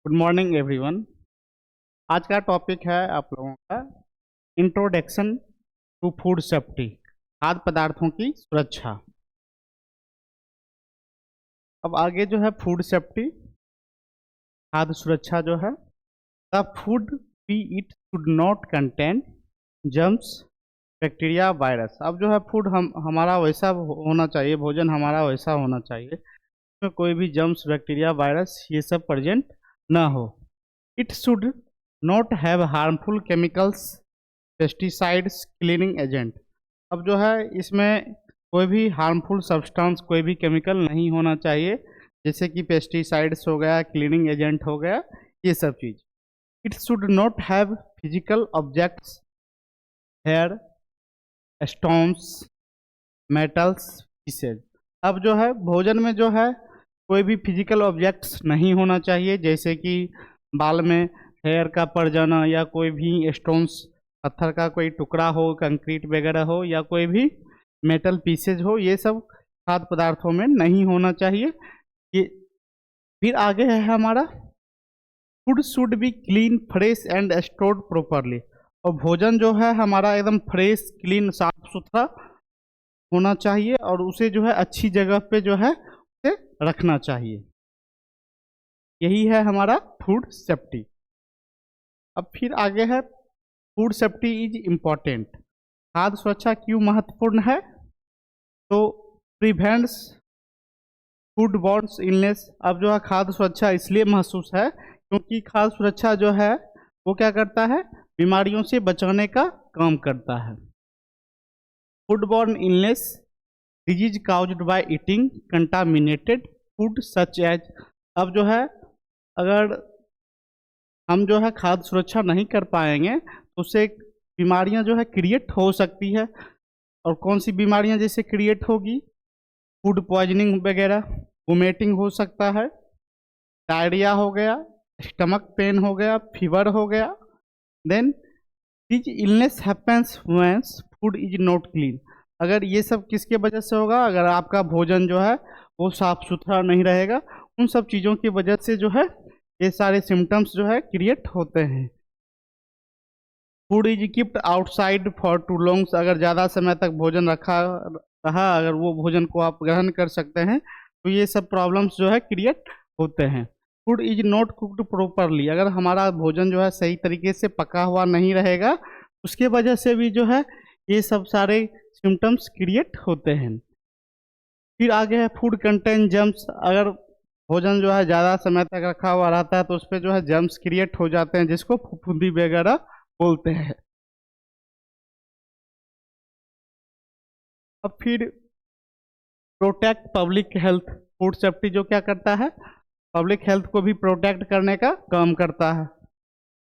Good morning everyone. आज का topic है आप लोगों का इंट्रोडक्शन टू फूड सेफ्टी, खाद्य पदार्थों की सुरक्षा। अब आगे जो है फूड सेफ्टी, खाद्य सुरक्षा जो है, the food we eat should not contain germs, bacteria, virus. अब जो है फूड हमारा वैसा होना चाहिए, भोजन हमारा वैसा होना चाहिए इसमें कोई भी जर्म्स, बैक्टीरिया, वायरस ये सब प्रेजेंट ना हो। It should not have harmful chemicals, pesticides, cleaning agent. अब जो है इसमें कोई भी हार्मफुल सब्सटेंस, कोई भी केमिकल नहीं होना चाहिए, जैसे कि पेस्टिसाइड्स हो गया, क्लीनिंग एजेंट हो गया, ये सब चीज़। It should not have physical objects, hair, stones, metals, pieces. अब जो है भोजन में जो है कोई भी फिजिकल ऑब्जेक्ट्स नहीं होना चाहिए, जैसे कि बाल में हेयर का पड़ जाना, या कोई भी स्टोन्स, पत्थर का कोई टुकड़ा हो, कंक्रीट वगैरह हो, या कोई भी मेटल पीसेज हो, ये सब खाद्य पदार्थों में नहीं होना चाहिए। ये फिर आगे है हमारा food should be clean, fresh and stored properly. और भोजन जो है हमारा एकदम फ्रेश, क्लीन, साफ सुथरा होना चाहिए, और उसे जो है अच्छी जगह पे जो है उसे रखना चाहिए। यही है हमारा फूड सेफ्टी। अब फिर आगे है फूड सेफ्टी इज इम्पॉर्टेंट। खाद्य सुरक्षा क्यों महत्वपूर्ण है? तो प्रिवेंट्स फूड बॉर्न्स इलनेस। अब जो है खाद्य सुरक्षा इसलिए महसूस है क्योंकि खाद्य सुरक्षा जो है वो क्या करता है, बीमारियों से बचाने का काम करता है। Food borne illness, disease caused by eating contaminated food such as. अब जो है अगर हम जो है खाद्य सुरक्षा नहीं कर पाएंगे तो उससे बीमारियां जो है क्रिएट हो सकती है। और कौन सी बीमारियां जैसे क्रिएट होगी? फूड पॉइजनिंग वगैरह, वोमिटिंग हो सकता है, डायरिया हो गया, स्टमक पेन हो गया, फीवर हो गया। Then this illness happens when food is not clean. अगर ये सब किसके वजह से होगा? अगर आपका भोजन जो है वो साफ सुथरा नहीं रहेगा, उन सब चीज़ों की वजह से जो है ये सारे सिम्टम्स जो है क्रिएट होते हैं। Food is kept outside for too long. अगर ज़्यादा समय तक भोजन रखा रहा, अगर वो भोजन को आप ग्रहण कर सकते हैं, तो ये सब प्रॉब्लम्स जो है क्रिएट होते हैं। Food is not cooked properly. अगर हमारा भोजन जो है सही तरीके से पका हुआ नहीं रहेगा, उसके वजह से भी जो है ये सब सारे सिम्टम्स क्रिएट होते हैं। फिर आगे है फूड कंटेन जर्म्स। अगर भोजन जो है ज़्यादा समय तक रखा हुआ रहता है तो उस पर जो है जर्म्स क्रिएट हो जाते हैं, जिसको फफूंदी वगैरह बोलते हैं। अब फिर protect public health. Food safety जो क्या करता है, पब्लिक हेल्थ को भी प्रोटेक्ट करने का काम करता है।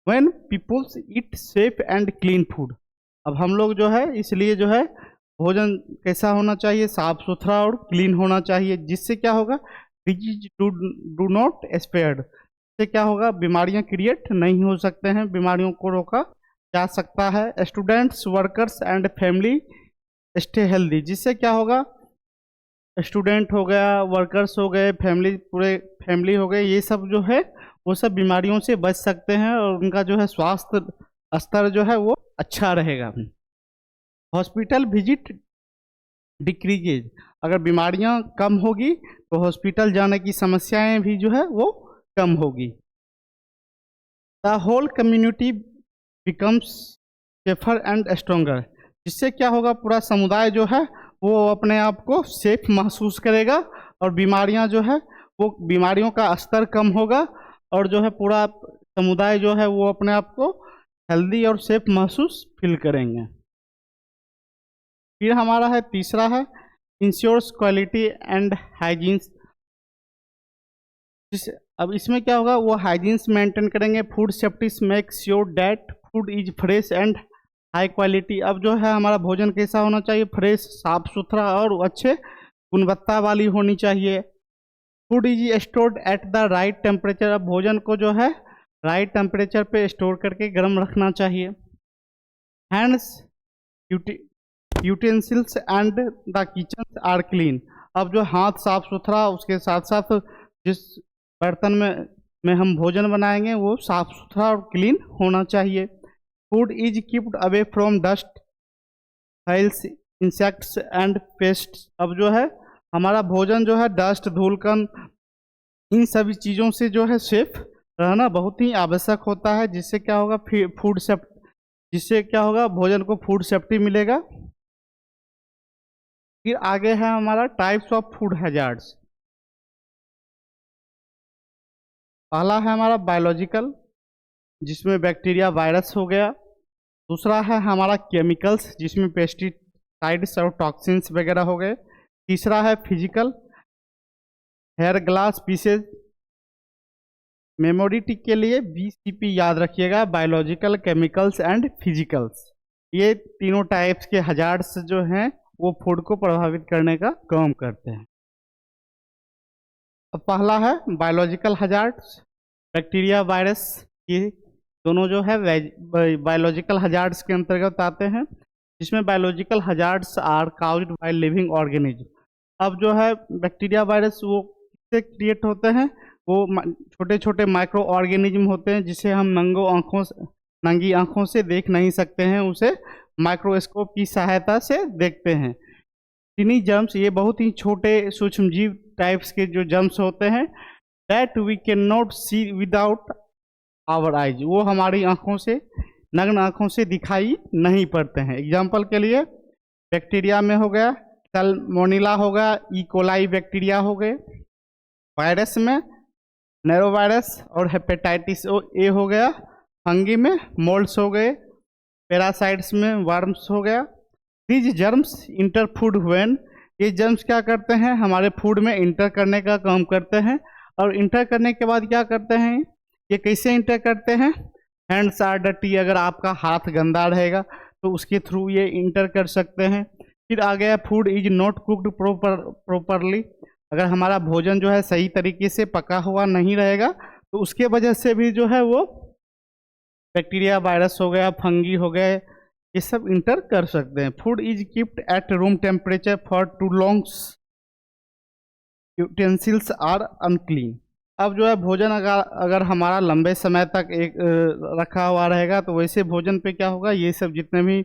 When peoples eat safe and clean food. अब हम लोग जो है इसलिए जो है भोजन कैसा होना चाहिए, साफ सुथरा और क्लीन होना चाहिए, जिससे क्या होगा, डिजीज डू नॉट स्प्रेड। इससे क्या होगा, बीमारियां क्रिएट नहीं हो सकते हैं, बीमारियों को रोका जा सकता है। Students, workers and family stay healthy. जिससे क्या होगा, स्टूडेंट हो गया, वर्कर्स हो गए, फैमिली, पूरे फैमिली हो गए, ये सब जो है वो सब बीमारियों से बच सकते हैं, और उनका जो है स्वास्थ्य स्तर जो है वो अच्छा रहेगा। Hospital visit decreases. अगर बीमारियां कम होगी तो हॉस्पिटल जाने की समस्याएं भी जो है वो कम होगी। The whole community becomes safer and stronger. जिससे क्या होगा, पूरा समुदाय जो है वो अपने आप को सेफ महसूस करेगा, और बीमारियां जो है वो, बीमारियों का स्तर कम होगा, और जो है पूरा समुदाय जो है वो अपने आप को हेल्दी और सेफ महसूस फील करेंगे। फिर हमारा है तीसरा है इंश्योर्स क्वालिटी एंड हाइजीन्स। अब इसमें क्या होगा, वो हाइजीन्स मेंटेन करेंगे। Food safety make sure that food is fresh and high quality. अब जो है हमारा भोजन कैसा होना चाहिए, फ्रेश, साफ सुथरा और अच्छे गुणवत्ता वाली होनी चाहिए। Food is stored at the right temperature. अब भोजन को जो है राइट टेम्परेचर पे स्टोर करके गर्म रखना चाहिए। Hands, utensils and the kitchen are clean. अब जो हाथ साफ सुथरा, उसके साथ साथ जिस बर्तन में में हम भोजन बनाएंगे वो साफ सुथरा और क्लीन होना चाहिए। Food is keeped away from dust, files, insects and pests. अब जो है हमारा भोजन जो है डस्ट, धूलकण, इन सभी चीज़ों से जो है सेफ रहना बहुत ही आवश्यक होता है, जिससे क्या होगा फूड सेफ्टी, जिससे क्या होगा भोजन को फूड सेफ्टी मिलेगा। फिर आगे है हमारा टाइप्स ऑफ फूड हैजार्ड्स। पहला है हमारा बायोलॉजिकल, जिसमें बैक्टीरिया, वायरस हो गया। दूसरा है हमारा केमिकल्स, जिसमें पेस्टिसाइड्स और टॉक्सिन्स वगैरह हो गए। तीसरा है physical, hair glass pieces. Memory tick के लिए BCP याद रखिएगा, बायोलॉजिकल, केमिकल्स एंड फिजिकल्स। ये तीनों टाइप्स के हजार्ड्स जो हैं वो फूड को प्रभावित करने का काम करते हैं। अब पहला है बायोलॉजिकल हजार्ड्स, बैक्टीरिया, वायरस, ये दोनों जो है बायोलॉजिकल हजार्ड्स के अंतर्गत आते हैं, जिसमें biological hazards are caused by living organism. अब जो है बैक्टीरिया, वायरस वो किससे क्रिएट होते हैं, वो छोटे छोटे माइक्रो ऑर्गेनिज्म होते हैं, जिसे हम नंगी आंखों से देख नहीं सकते हैं, उसे माइक्रोस्कोप की सहायता से देखते हैं। टिनी जर्म्स, ये बहुत ही छोटे सूक्ष्मजीव टाइप्स के जो जर्म्स होते हैं, that we can not see without our eyes, वो हमारी आंखों से, नग्न आंखों से दिखाई नहीं पड़ते हैं। एग्जाम्पल के लिए बैक्टीरिया में हो गया सैल्मोनेला हो गया, ई कोलाई बैक्टीरिया हो गए। वायरस में नैरोवायरस और हेपेटाइटिस ए हो गया। फंगी में मोल्ड्स हो गए। पैरासाइट्स में वर्म्स हो गया। These germs inter food when, ये जर्म्स क्या करते हैं, हमारे फूड में इंटर करने का काम करते हैं। और इंटर करने के बाद क्या करते हैं, ये कैसे इंटर करते हैं, हैंड्स आर डर्टी, अगर आपका हाथ गंदा रहेगा तो उसके थ्रू ये इंटर कर सकते हैं। फिर आ गया food is not cooked properly, अगर हमारा भोजन जो है सही तरीके से पका हुआ नहीं रहेगा तो उसके वजह से भी जो है वो बैक्टीरिया, वायरस हो गया, फंगी हो गए, ये सब इंटर कर सकते हैं। Food is kept at room temperature for too longs, utensils are unclean. अब जो है भोजन अगर हमारा लंबे समय तक एक रखा हुआ रहेगा तो वैसे भोजन पे क्या होगा, ये सब जितने भी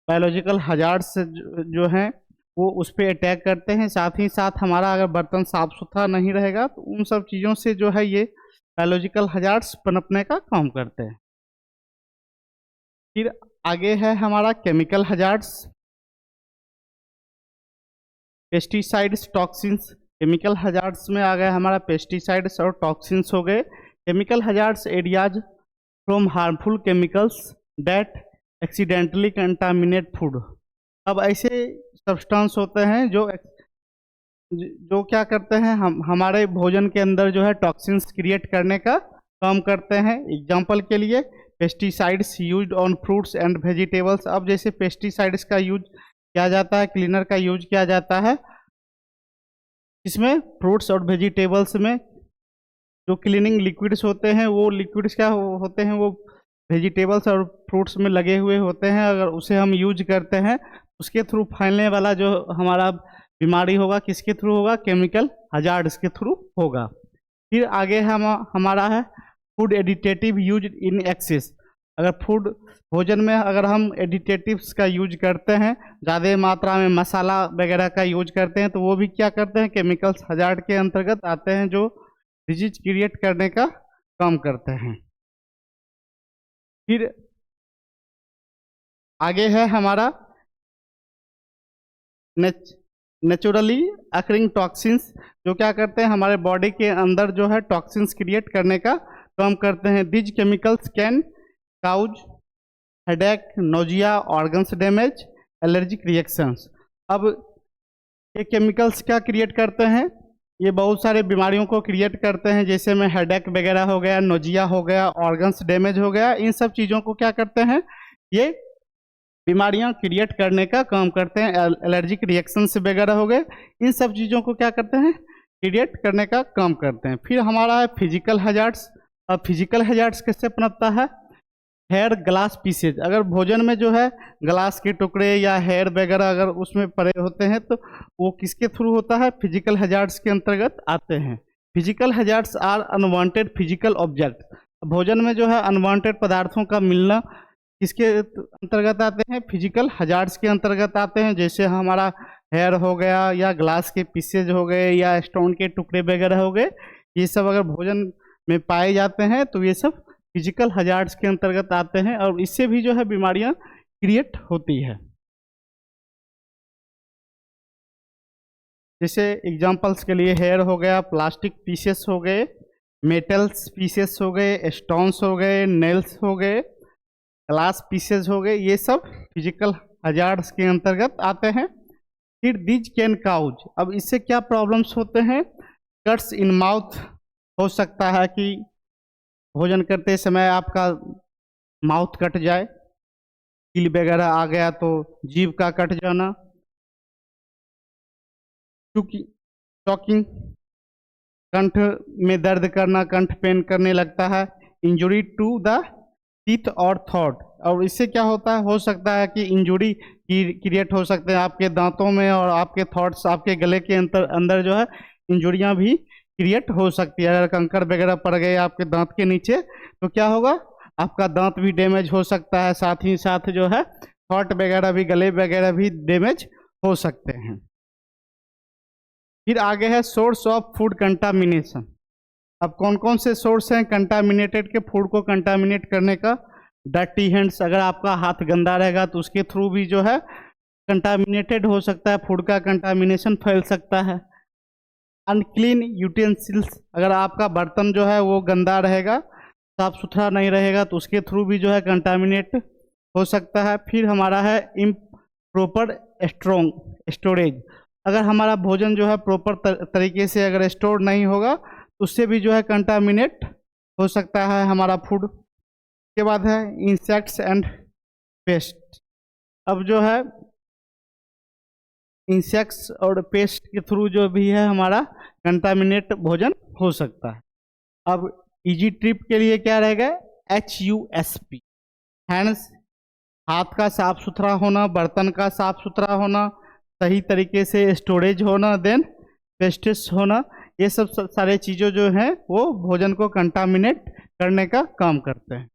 बायोलॉजिकल हजार्ड्स जो हैं वो उस पर अटैक करते हैं। साथ ही साथ हमारा अगर बर्तन साफ सुथरा नहीं रहेगा तो उन सब चीज़ों से जो है ये बायोलॉजिकल हजार्ड्स पनपने का काम करते हैं। फिर आगे है हमारा chemical hazards, pesticides, toxins. Chemical hazards में आ गया हमारा पेस्टिसाइड्स और टॉक्सिन्स हो गए। Chemical hazards areas from harmful chemicals that accidentally contaminate food. अब ऐसे सब्सटेंस होते हैं जो क्या करते हैं, हमारे भोजन के अंदर जो है टॉक्सिन्स क्रिएट करने का काम करते हैं। एग्जांपल के लिए pesticides used on fruits and vegetables. अब जैसे पेस्टिसाइड्स का यूज किया जाता है, क्लीनर का यूज किया जाता है, इसमें फ्रूट्स और वेजिटेबल्स में जो क्लीनिंग लिक्विड्स होते हैं वो लिक्विड्स क्या होते हैं, वो वेजिटेबल्स और फ्रूट्स में लगे हुए होते हैं। अगर उसे हम यूज करते हैं उसके थ्रू फैलने वाला जो हमारा बीमारी होगा किसके थ्रू होगा, केमिकल हजार्ड्स के थ्रू होगा। फिर आगे हमारा है फूड एडिटेटिव यूज इन एक्सेस। अगर भोजन में अगर हम एडिटेटिव्स का यूज करते हैं, ज़्यादा मात्रा में मसाला वगैरह का यूज करते हैं, तो वो भी क्या करते हैं, केमिकल्स हजार्ड के अंतर्गत आते हैं, जो डिजीज क्रिएट करने का काम करते हैं। फिर आगे है हमारा नेचुरली अकरिंग टॉक्सिन्स, जो क्या करते हैं, हमारे बॉडी के अंदर जो है टॉक्सिन्स क्रिएट करने का काम करते हैं। These chemicals can cause headache, nausea, organs damage, allergic reactions. अब ये केमिकल्स क्या क्रिएट करते हैं, ये बहुत सारे बीमारियों को क्रिएट करते हैं, जैसे में हेडेक वगैरह हो गया, नोजिया हो गया, ऑर्गन्स डैमेज हो गया। इन सब चीज़ों को क्या करते हैं, ये बीमारियां क्रिएट करने का काम करते हैं। एलर्जिक रिएक्शंस वगैरह हो गए, इन सब चीज़ों को क्या करते हैं, क्रिएट करने का काम करते हैं। फिर हमारा है फिजिकल हैजार्ड्स। अब फिजिकल हैजार्ड्स कैसे पनपता है, हेयर ग्लास पीसेज। अगर भोजन में जो है ग्लास के टुकड़े या हेयर वगैरह अगर उसमें पड़े होते हैं तो वो किसके थ्रू होता है, फिजिकल हैजार्ड्स के अंतर्गत आते हैं। Physical hazards are unwanted physical object. भोजन में जो है अनवांटेड पदार्थों का मिलना किसके अंतर्गत आते हैं? फिजिकल हैजार्ड्स के अंतर्गत आते हैं। जैसे हमारा हेयर हो गया, या ग्लास के पीसेज हो गए, या स्टोन के टुकड़े वगैरह हो गए, ये सब अगर भोजन में पाए जाते हैं तो ये सब फिजिकल हैजार्ड्स के अंतर्गत आते हैं, और इससे भी जो है बीमारियां क्रिएट होती है। जैसे एग्जांपल्स के लिए हेयर हो गया, प्लास्टिक पीसेस हो गए, मेटल्स पीसेस हो गए, स्टोन्स हो गए, नेल्स हो गए, ग्लास पीसेस हो गए, ये सब फिजिकल हैजार्ड्स के अंतर्गत आते हैं। फिर दिज कैन काउज, अब इससे क्या प्रॉब्लम्स होते हैं? कट्स इन माउथ, हो सकता है कि भोजन करते समय आपका माउथ कट जाए, कील वगैरह आ गया तो जीभ का कट जाना, चॉकिंग, कंठ में दर्द करना, कंठ पेन करने लगता है, इंजुरी टू द टीथ और थॉट, और इससे क्या होता है? हो सकता है कि इंजुरी क्रिएट हो सकते हैं आपके दांतों में, और आपके थॉट्स, आपके गले के अंदर जो है इंजुरियां भी क्रिएट हो सकती है। अगर कंकड़ वगैरह पड़ गए आपके दांत के नीचे तो क्या होगा? आपका दांत भी डैमेज हो सकता है, साथ ही साथ जो है थॉट वगैरह भी, गले वगैरह भी डैमेज हो सकते हैं। फिर आगे है सोर्स ऑफ फूड कंटामिनेशन। अब कौन कौन से सोर्स हैं कंटामिनेटेड के फूड को कंटामिनेट करने का? डर्टी हैंड्स, अगर आपका हाथ गंदा रहेगा तो उसके थ्रू भी जो है कंटामिनेटेड हो सकता है, फूड का कंटामिनेशन फैल सकता है। अनक्लीन यूटेंसिल्स, अगर आपका बर्तन जो है वो गंदा रहेगा, साफ सुथरा नहीं रहेगा, तो उसके थ्रू भी जो है कंटामिनेट हो सकता है। फिर हमारा है इम्प्रॉपर स्टोरेज, अगर हमारा भोजन जो है प्रॉपर तरीके से अगर स्टोर नहीं होगा तो उससे भी जो है कंटामिनेट हो सकता है हमारा फूड। के बाद है इंसेक्ट्स एंड पेस्ट, अब जो है इंसेक्ट्स और पेस्ट के थ्रू जो भी है हमारा कंटामिनेट भोजन हो सकता है। अब इजी ट्रिप के लिए क्या रहेगा? HUSP, हैंड्स, हाथ का साफ सुथरा होना, बर्तन का साफ सुथरा होना, सही तरीके से स्टोरेज होना, देन पेस्टिस होना, ये सब सारे चीज़ें जो हैं वो भोजन को कंटामिनेट करने का काम करते हैं।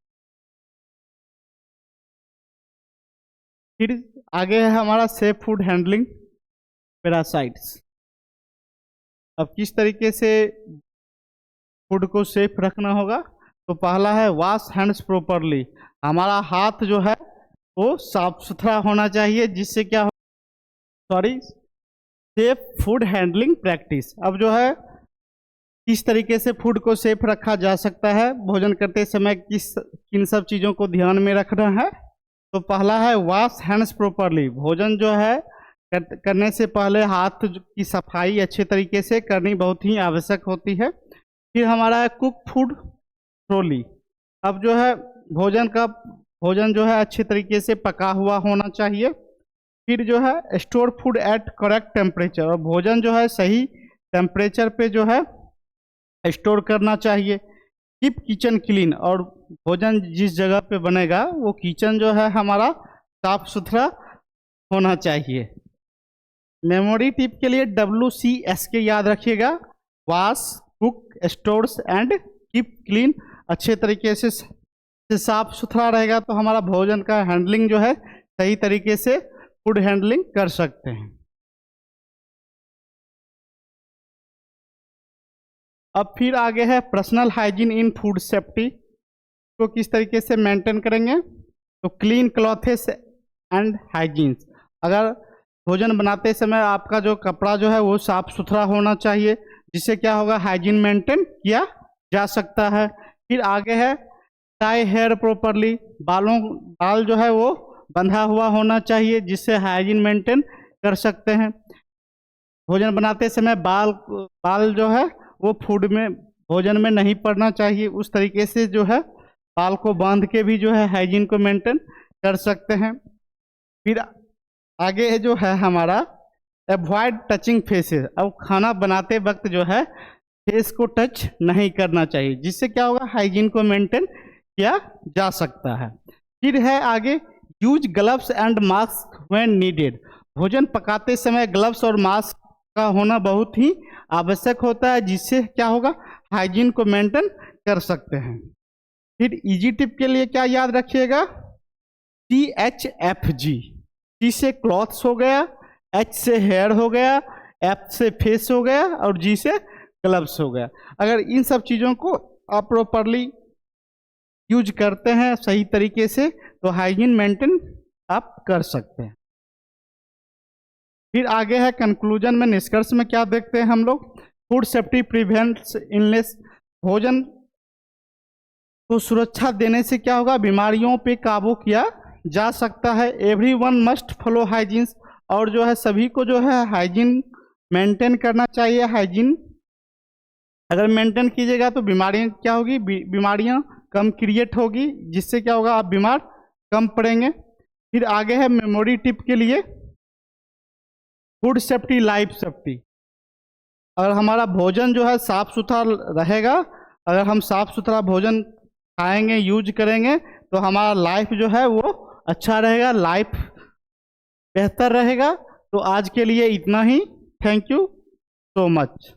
फिर आगे है हमारा सेफ फूड हैंडलिंग, पैरासाइट्स। अब किस तरीके से फूड को सेफ रखना होगा? तो पहला है वॉश हैंड्स प्रॉपरली, हमारा हाथ जो है वो साफ सुथरा होना चाहिए, जिससे क्या हो, सेफ फूड हैंडलिंग प्रैक्टिस। अब जो है किस तरीके से फूड को सेफ रखा जा सकता है, भोजन करते समय किन सब चीज़ों को ध्यान में रखना है? तो पहला है वॉश हैंड्स प्रॉपरली, भोजन जो है करने से पहले हाथ की सफाई अच्छे तरीके से करनी बहुत ही आवश्यक होती है। फिर हमारा है कुक फूड थ्रोली, अब जो है भोजन जो है अच्छे तरीके से पका हुआ होना चाहिए। फिर जो है store food at correct temperature, और भोजन जो है सही टेम्परेचर पे जो है स्टोर करना चाहिए। कीप किचन क्लीन, और भोजन जिस जगह पे बनेगा वो किचन जो है हमारा साफ सुथरा होना चाहिए। मेमोरी टिप के लिए WCSK याद रखिएगा, wash, cook, stores and keep clean. अच्छे तरीके से साफ सुथरा रहेगा तो हमारा भोजन का हैंडलिंग जो है सही तरीके से फूड हैंडलिंग कर सकते हैं। अब फिर आगे है पर्सनल हाइजीन इन फूड सेफ्टी, को किस तरीके से मेंटेन करेंगे? तो क्लीन क्लॉथेस एंड हाइजीन्स, अगर भोजन बनाते समय आपका जो कपड़ा जो है वो साफ सुथरा होना चाहिए, जिससे क्या होगा, हाइजीन मेंटेन किया जा सकता है। फिर आगे है टाई हेयर प्रॉपरली, बाल जो है वो बंधा हुआ होना चाहिए, जिससे हाइजीन मेंटेन कर सकते हैं। भोजन बनाते समय बाल जो है वो भोजन में नहीं पड़ना चाहिए, उस तरीके से जो है बाल को बांध के भी जो है हाइजीन को मेंटेन कर सकते हैं। फिर आगे जो है हमारा अवॉइड टचिंग फेसेस, अब खाना बनाते वक्त जो है फेस को टच नहीं करना चाहिए, जिससे क्या होगा, हाइजीन को मेंटेन किया जा सकता है। फिर है आगे use gloves and mask when needed, भोजन पकाते समय ग्लव्स और मास्क का होना बहुत ही आवश्यक होता है, जिससे क्या होगा, हाइजीन को मेंटेन कर सकते हैं। फिर इजी टिप के लिए क्या याद रखिएगा, THFG। T से क्लॉथ्स हो गया, H से हेयर हो गया, F से फेस हो गया और G से ग्लव्स हो गया। अगर इन सब चीज़ों को आप प्रॉपरली यूज करते हैं सही तरीके से तो हाइजीन मेंटेन आप कर सकते हैं। फिर आगे है कंक्लूजन में, निष्कर्ष में क्या देखते हैं हम लोग, फूड सेफ्टी प्रिवेंट्स इलनेस। भोजन को सुरक्षा देने से क्या होगा, बीमारियों पे काबू किया जा सकता है। एवरीवन मस्ट फॉलो हाइजीन, और जो है सभी को जो है हाइजीन मेंटेन करना चाहिए। हाइजीन अगर मेंटेन कीजिएगा तो बीमारियां क्या होगी, बीमारियां कम क्रिएट होगी, जिससे क्या होगा, आप बीमार कम पड़ेंगे। फिर आगे है मेमोरी टिप के लिए, फूड सेफ्टी लाइफ सेफ्टी। अगर हमारा भोजन जो है साफ सुथरा रहेगा, अगर हम साफ सुथरा भोजन खाएंगे, यूज करेंगे, तो हमारा लाइफ जो है वो अच्छा रहेगा, लाइफ बेहतर रहेगा। तो आज के लिए इतना ही। Thank you so much.